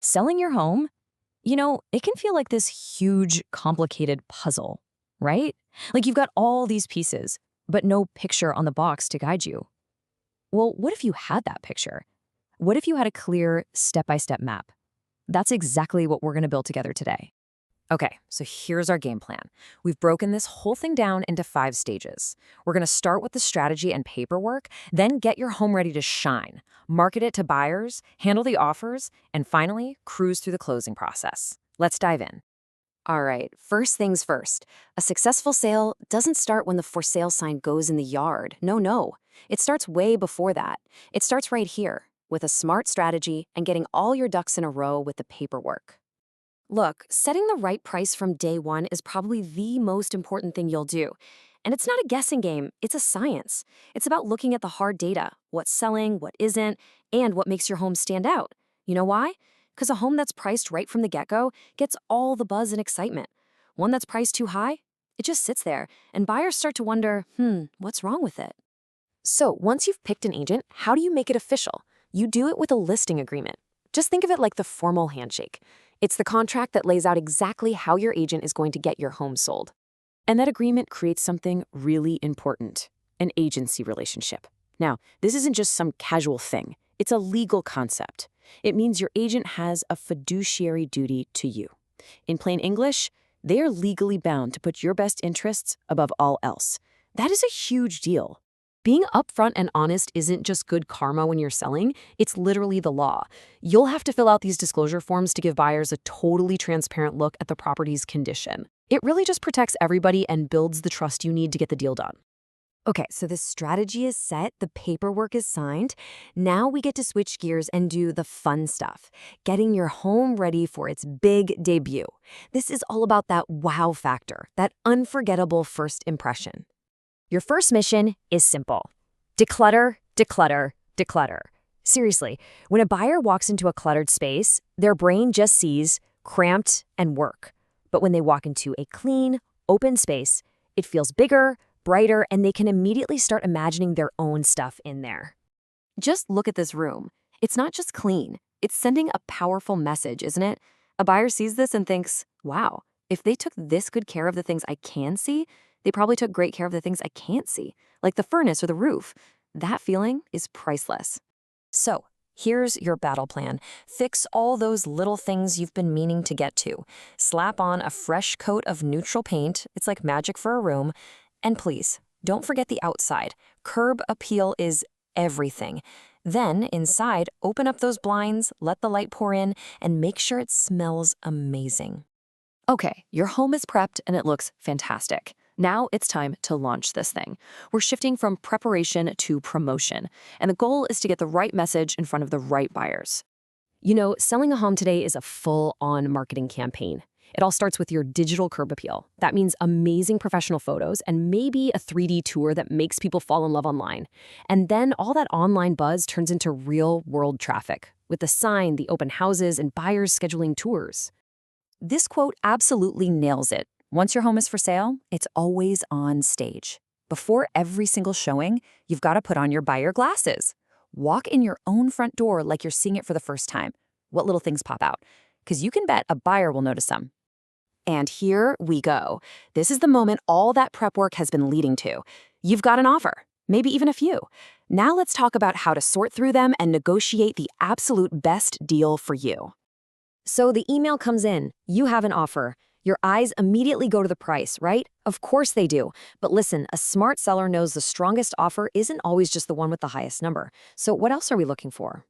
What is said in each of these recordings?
Selling your home, it can feel like this huge, complicated puzzle, right? Like you've got all these pieces, but no picture on the box to guide you. Well, what if you had that picture? What if you had a clear, step-by-step map? That's exactly what we're going to build together today. Okay, so here's our game plan. We've broken this whole thing down into 5 stages. We're going to start with the strategy and paperwork, then get your home ready to shine, market it to buyers, handle the offers, and finally, cruise through the closing process. Let's dive in. All right, first things first. A successful sale doesn't start when the for sale sign goes in the yard. No. It starts way before that. It starts right here, with a smart strategy and getting all your ducks in a row with the paperwork. Look, setting the right price from day one is probably the most important thing you'll do. And it's not a guessing game, it's a science. It's about looking at the hard data, what's selling, what isn't, and what makes your home stand out. You know why? Because a home that's priced right from the get-go gets all the buzz and excitement. One that's priced too high, it just sits there, and buyers start to wonder, what's wrong with it? So once you've picked an agent, how do you make it official? You do it with a listing agreement. Just think of it like the formal handshake. It's the contract that lays out exactly how your agent is going to get your home sold. And that agreement creates something really important, an agency relationship. Now, this isn't just some casual thing. It's a legal concept. It means your agent has a fiduciary duty to you. In plain English, they are legally bound to put your best interests above all else. That is a huge deal. Being upfront and honest isn't just good karma when you're selling, it's literally the law. You'll have to fill out these disclosure forms to give buyers a totally transparent look at the property's condition. It really just protects everybody and builds the trust you need to get the deal done. Okay, so the strategy is set, the paperwork is signed. Now we get to switch gears and do the fun stuff, getting your home ready for its big debut. This is all about that wow factor, that unforgettable first impression. Your first mission is simple. Declutter, declutter, declutter. Seriously, when a buyer walks into a cluttered space, their brain just sees cramped and work. But when they walk into a clean, open space, it feels bigger, brighter, and they can immediately start imagining their own stuff in there. Just look at this room. It's not just clean. It's sending a powerful message, isn't it? A buyer sees this and thinks, wow, if they took this good care of the things I can see, they probably took great care of the things I can't see, like the furnace or the roof. That feeling is priceless. So, here's your battle plan. Fix all those little things you've been meaning to get to. Slap on a fresh coat of neutral paint. It's like magic for a room. And please, don't forget the outside. Curb appeal is everything. Then, inside, open up those blinds, let the light pour in, and make sure it smells amazing. Okay, your home is prepped and it looks fantastic. Now it's time to launch this thing. We're shifting from preparation to promotion, and the goal is to get the right message in front of the right buyers. Selling a home today is a full-on marketing campaign. It all starts with your digital curb appeal. That means amazing professional photos and maybe a 3D tour that makes people fall in love online. And then all that online buzz turns into real-world traffic, with the sign, the open houses, and buyers scheduling tours. This quote absolutely nails it. Once your home is for sale, it's always on stage. Before every single showing, you've got to put on your buyer glasses. Walk in your own front door like you're seeing it for the first time. What little things pop out? Because you can bet a buyer will notice them. And here we go. This is the moment all that prep work has been leading to. You've got an offer, maybe even a few. Now let's talk about how to sort through them and negotiate the absolute best deal for you. So the email comes in. You have an offer. Your eyes immediately go to the price, right? Of course they do. But listen, a smart seller knows the strongest offer isn't always just the one with the highest number. So what else are we looking for?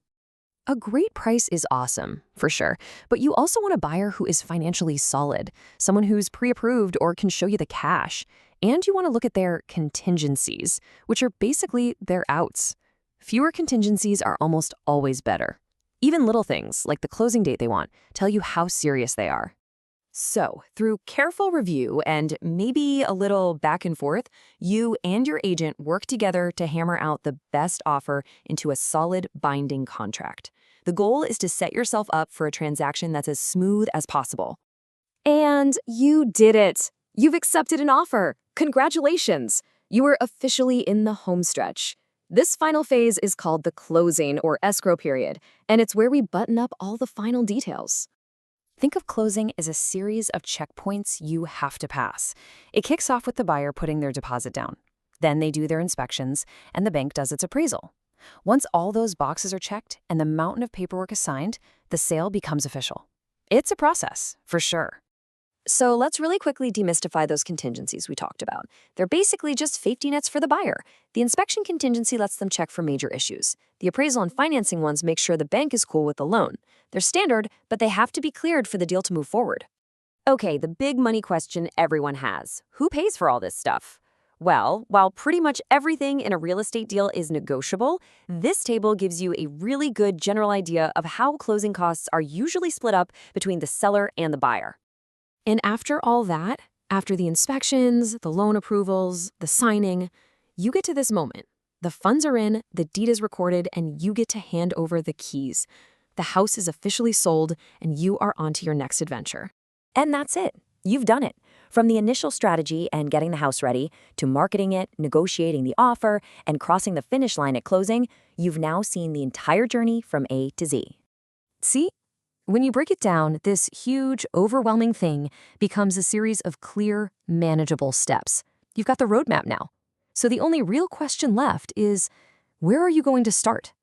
A great price is awesome, for sure. But you also want a buyer who is financially solid, someone who's pre-approved or can show you the cash. And you want to look at their contingencies, which are basically their outs. Fewer contingencies are almost always better. Even little things, like the closing date they want, tell you how serious they are. So, through careful review and maybe a little back and forth, you and your agent work together to hammer out the best offer into a solid binding contract. The goal is to set yourself up for a transaction that's as smooth as possible. And you did it! You've accepted an offer! Congratulations! You are officially in the home stretch. This final phase is called the closing or escrow period, and it's where we button up all the final details. Think of closing as a series of checkpoints you have to pass. It kicks off with the buyer putting their deposit down. Then they do their inspections, and the bank does its appraisal. Once all those boxes are checked and the mountain of paperwork is signed, the sale becomes official. It's a process, for sure. So let's really quickly demystify those contingencies we talked about. They're basically just safety nets for the buyer. The inspection contingency lets them check for major issues. The appraisal and financing ones make sure the bank is cool with the loan. They're standard, but they have to be cleared for the deal to move forward. Okay, the big money question everyone has. Who pays for all this stuff? Well, while pretty much everything in a real estate deal is negotiable, this table gives you a really good general idea of how closing costs are usually split up between the seller and the buyer. And after all that, after the inspections, the loan approvals, the signing, you get to this moment. The funds are in, the deed is recorded, and you get to hand over the keys. The house is officially sold, and you are on to your next adventure. And that's it. You've done it. From the initial strategy and getting the house ready, to marketing it, negotiating the offer, and crossing the finish line at closing, you've now seen the entire journey from A to Z. See? When you break it down, this huge, overwhelming thing becomes a series of clear, manageable steps. You've got the roadmap now. So the only real question left is, where are you going to start?